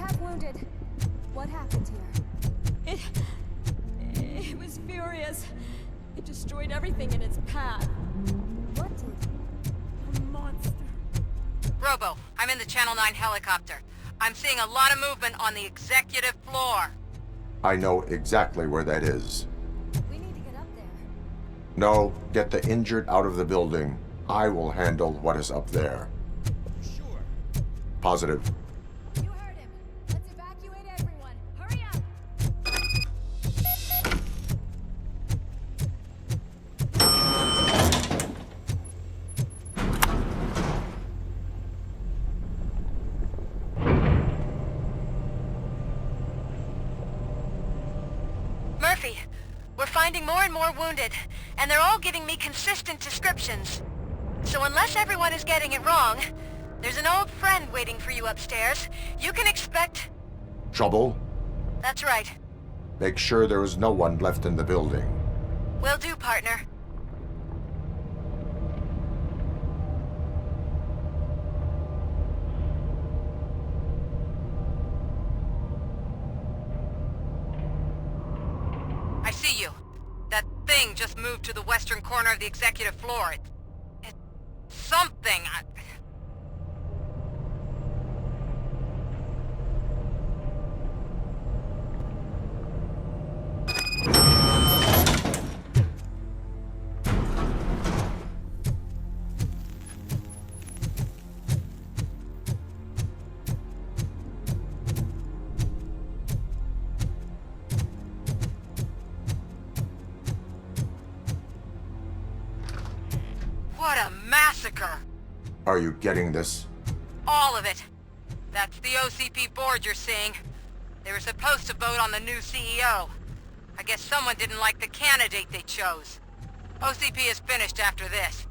have wounded. What happened here? It was furious. It destroyed everything in its path. What did? A monster. Robo, I'm in the Channel 9 helicopter. I'm seeing a lot of movement on the executive floor. I know exactly where that is. We need to get up there. No, get the injured out of the building. I will handle what is up there. Sure. Positive. You heard him. Let's evacuate everyone. Hurry up! Murphy, we're finding more and more wounded, and they're all giving me consistent descriptions. So unless everyone is getting it wrong, there's an old friend waiting for you upstairs. You can expect... Trouble? That's right. Make sure there is no one left in the building. Will do, partner. I see you. That thing just moved to the western corner of the executive floor. It's something. What a massacre! Are you getting this? All of it. That's the OCP board you're seeing. They were supposed to vote on the new CEO. I guess someone didn't like the candidate they chose. OCP is finished after this.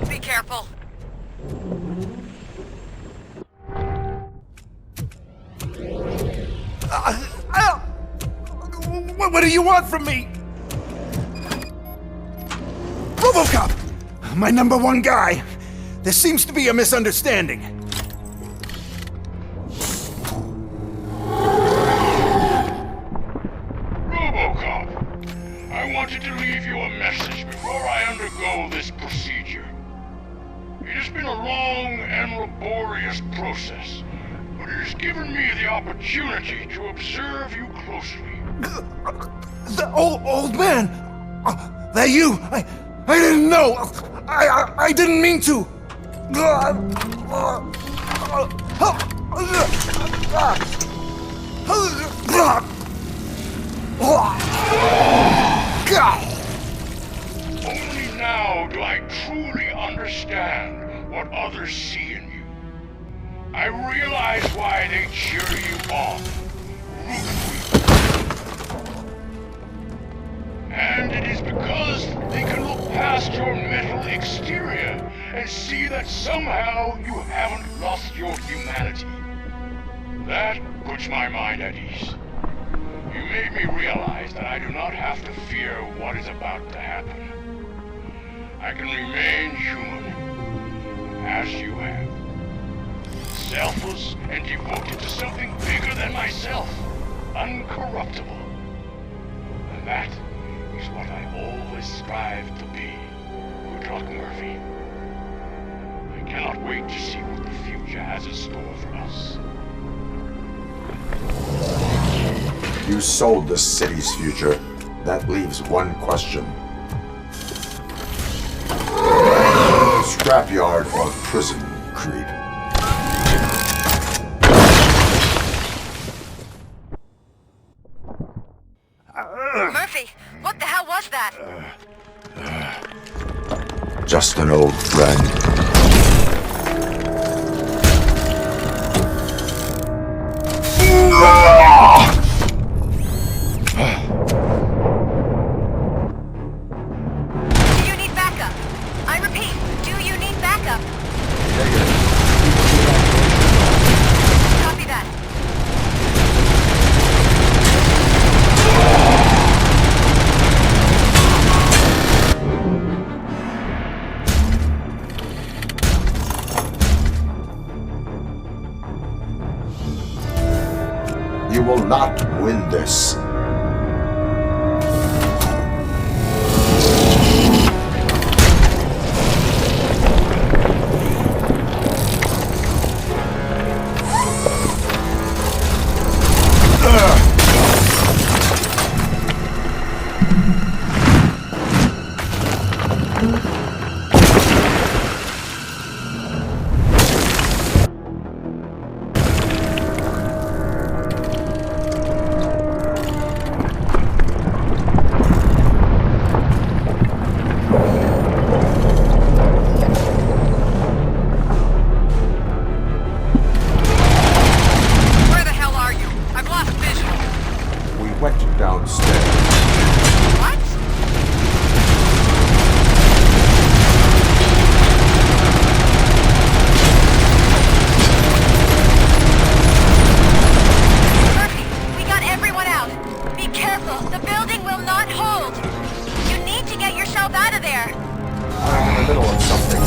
Be careful. What do you want from me? RoboCop! My #1 guy. There seems to be a misunderstanding. RoboCop, I wanted to leave you a message before I undergo this procedure. It has been a long and laborious process, but it has given me the opportunity to observe you closely. The old man! That you! I didn't know! I didn't mean to! Only now do I truly understand what others see in you. I realize why they cheer you on, root for you. And it is because they can look past your metal exterior and see that somehow you haven't lost your humanity. That puts my mind at ease. You made me realize that I do not have to fear what is about to happen. I can remain human, as you have. Selfless and devoted to something bigger than myself, uncorruptible. And that is what I always strive to be. Good luck, Murphy. I cannot wait to see what the future has in store for us. You sold the city's future. That leaves one question. Scrapyard or prison, creep? Murphy, what the hell? that? Just an old friend. Do you need backup? I repeat, do you need backup? Copy that. You will not win this. Downstairs. What? Murphy, we got everyone out. Be careful, the building will not hold. You need to get yourself out of there. I'm in the middle of something.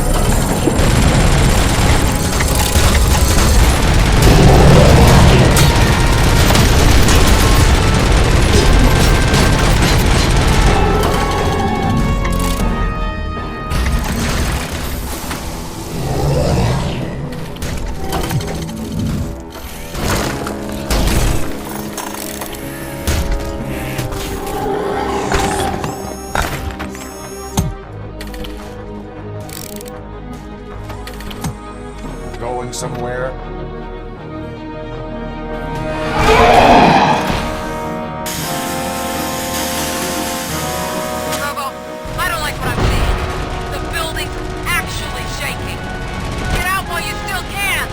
Going somewhere? Robo, I don't like what I'm seeing. The building's actually shaking. Get out while you still can.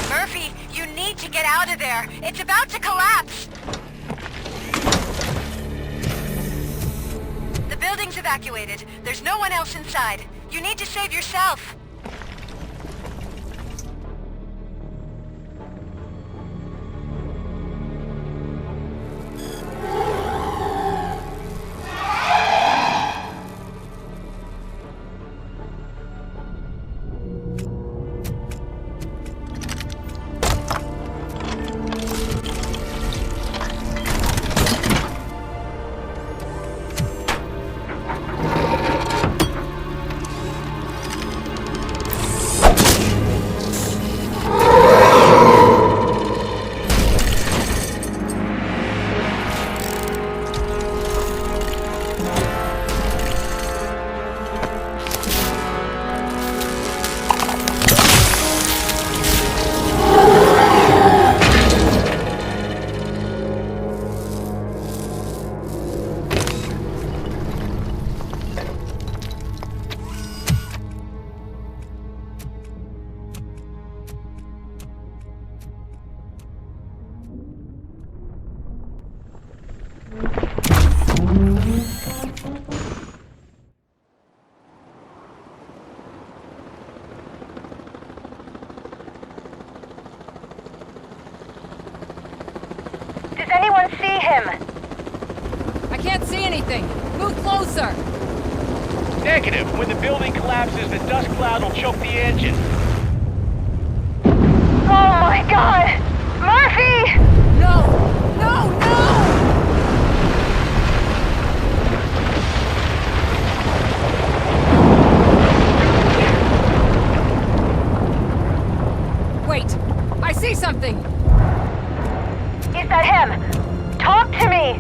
Murphy, you need to get out of there. It's about to collapse. The building's evacuated. There's no one else inside. You need to save yourself. Does anyone see him? I can't see anything. Move closer. Negative. When the building collapses, the dust cloud will choke the engine. Oh my god! Murphy! No! No! No! Wait! I see something! Is that him? Talk to me!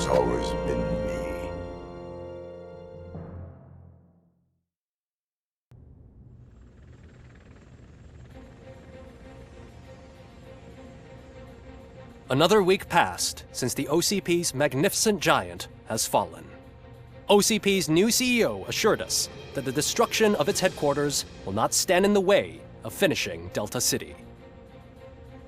has always been me. Another week passed since the OCP's magnificent giant has fallen. OCP's new CEO assured us that the destruction of its headquarters will not stand in the way of finishing Delta City.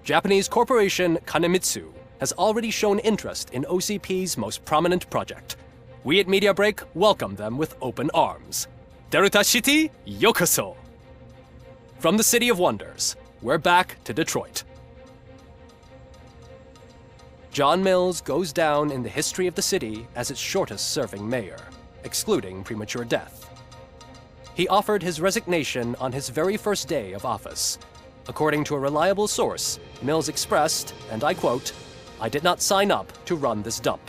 Japanese corporation Kanemitsu has already shown interest in OCP's most prominent project. We at Media Break welcome them with open arms. Delta City, yokoso! From the City of Wonders, we're back to Detroit. John Mills goes down in the history of the city as its shortest-serving mayor, excluding premature death. He offered his resignation on his very first day of office. According to a reliable source, Mills expressed, and I quote, "I did not sign up to run this dump."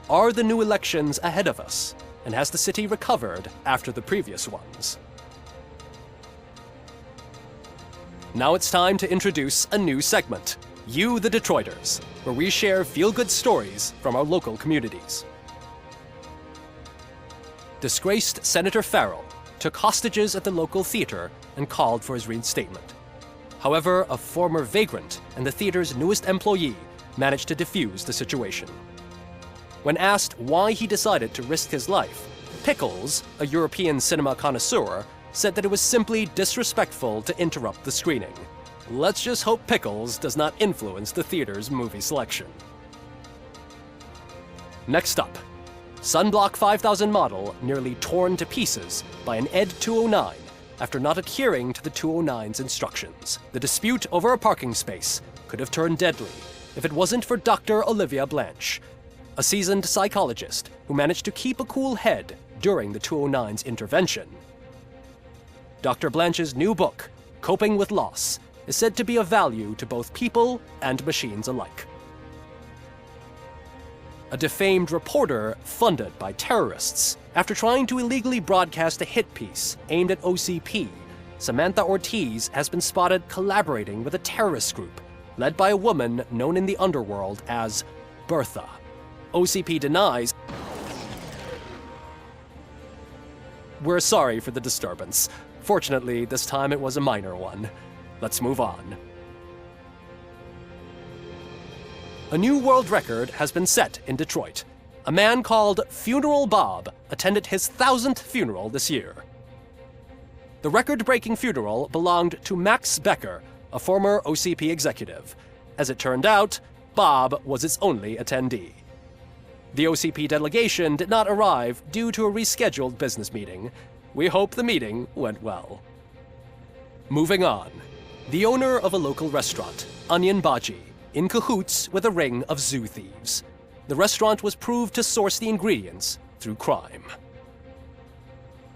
Are the new elections ahead of us, and has the city recovered after the previous ones? Now it's time to introduce a new segment, You the Detroiters, where we share feel-good stories from our local communities. Disgraced Senator Farrell took hostages at the local theater and called for his reinstatement. However, a former vagrant and the theater's newest employee managed to defuse the situation. When asked why he decided to risk his life, Pickles, a European cinema connoisseur, said that it was simply disrespectful to interrupt the screening. Let's just hope Pickles does not influence the theater's movie selection. Next up, Sunblock 5000 model nearly torn to pieces by an ED 209 after not adhering to the 209's instructions. The dispute over a parking space could have turned deadly if it wasn't for Dr. Olivia Blanche, a seasoned psychologist who managed to keep a cool head during the 209's intervention. Dr. Blanche's new book, Coping with Loss, is said to be of value to both people and machines alike. A defamed reporter funded by terrorists after trying to illegally broadcast a hit piece aimed at OCP, Samantha Ortiz has been spotted collaborating with a terrorist group led by a woman known in the underworld as Bertha. OCP denies. We're sorry for the disturbance. Fortunately, this time it was a minor one. Let's move on. A new world record has been set in Detroit. A man called Funeral Bob attended his 1000th funeral this year. The record-breaking funeral belonged to Max Becker, a former OCP executive. As it turned out, Bob was its only attendee. The OCP delegation did not arrive due to a rescheduled business meeting. We hope the meeting went well. Moving on. The owner of a local restaurant, Onion Baji, in cahoots with a ring of zoo thieves. The restaurant was proved to source the ingredients through crime.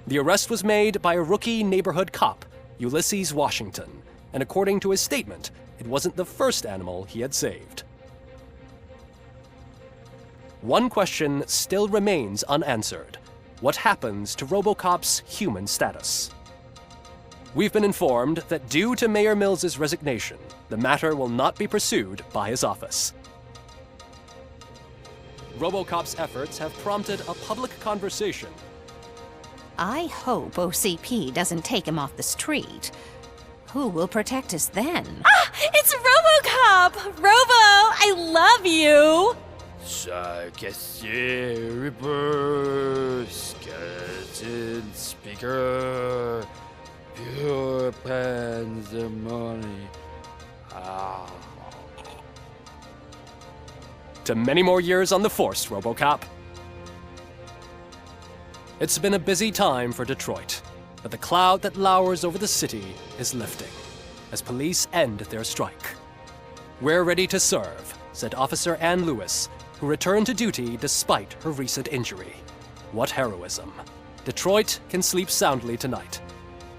The arrest was made by a rookie neighborhood cop, Ulysses Washington, and according to his statement, it wasn't the first animal he had saved. One question still remains unanswered. What happens to RoboCop's human status? We've been informed that due to Mayor Mills's resignation, the matter will not be pursued by his office. RoboCop's efforts have prompted a public conversation. I hope OCP doesn't take him off the street. Who will protect us then? Ah! It's RoboCop! Robo, I love you! Reaper, skeleton speaker, pure pandemonium. To many more years on the force, RoboCop. It's been a busy time for Detroit, but the cloud that lowers over the city is lifting as police end their strike. We're ready to serve, said Officer Ann Lewis, who returned to duty despite her recent injury. What heroism. Detroit can sleep soundly tonight.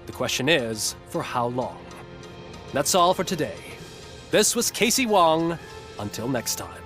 The question is, for how long? That's all for today. This was Casey Wong. Until next time.